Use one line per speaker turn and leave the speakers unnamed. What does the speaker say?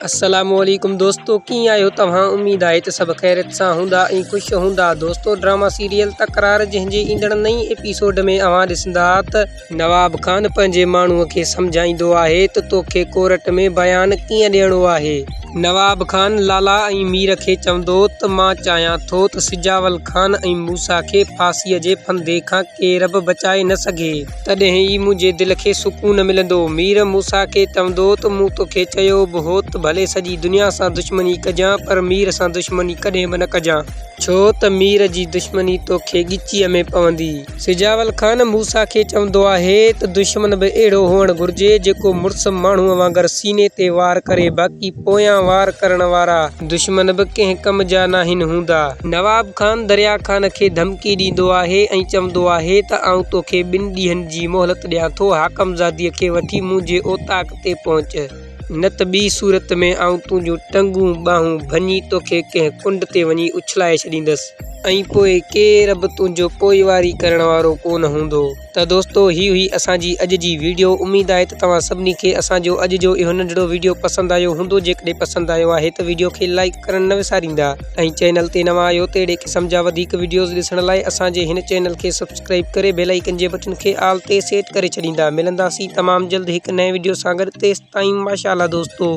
अस्सलामुअलैकुम दोस्तों, कीअं आहियो तव्हां? उम्मीद आहे त सभु ख़ैरियत सां हूंदा ऐं ख़ुशि हूंदा। दोस्तों, ड्रामा सीरियल तकरार जंहिंजे ईंदड़ नई एपिसोड में अवां ॾिसंदा त नवाब खान पंहिंजे माण्हूअ खे सम्झाईंदो आहे त तोखे कोर्ट में बयान कीअं ॾियणो आहे। नवाब खान लाला ऐं मीर खे चवंदो त मां चाहियां थो त सिजावल खान ऐं मूसा खे फांसीअ जे फंदे खां केर बि बचाए न सघे, तॾहिं ई मुंहिंजे दिलि खे सुकून मिलंदो। मीर मूसा खे चवंदो त मूं तोखे चयो बि हो त भले सॼी दुनिया सां दुश्मनी कजां, पर मीर सां दुश्मनी कॾहिं बि न कजां, छो त मीर जी दुश्मनी तोखे ॻिचीअ में पवंदी। सिजावल खान मूसा खे चवंदो आहे त दुश्मन बि अहिड़ो हुअणु घुरिजे जेको मुड़ुस माण्हूअ वांगुरु सीने ते वार करे, बाक़ी पोयां वार करण वारा दुश्मन बि कंहिं कम जा नाहिन हूंदा। नवाब खान दरिया खान खे धमकी ॾींदो आहे ऐं चवंदो आहे त आउं तोखे 2 ॾींहंनि जी मोहलत ॾियां थो। हाकमज़ादीअ खे वठी मुंहिंजे ओताक ते पहुच, न त ॿी सूरत में आउं तुंहिंजूं टंगूं ॿाहूं भञी तोखे कंहिं कुंड ते वञी उछलाए छॾींदसि ऐं पोइ केर बि तुंहिंजो पोइवारी करण वारो कोन हूंदो। त दोस्तों, ही हुई असांजी अॼु जी वीडियो। उम्मीद आहे त तव्हां सभिनी खे असांजो अॼु जो इहो नंढिड़ो वीडियो पसंदि आयो हूंदो। जेकॾहिं पसंदि आयो आहे त वीडियो खे लाइक करणु न विसारींदा ऐं चैनल ते नवां आहियो त अहिड़े क़िस्म जा वधीक वीडियोज़ ॾिसण लाइ असांजे हिन चैनल खे सब्सक्राइब करे बेल आइकन जे बटन खे ऑल ते सेट करे छॾींदा। मिलंदासीं तमामु जल्द हिकु नए वीडियो सां गॾु। तेसिताईं माशाअल्लाह दोस्तों।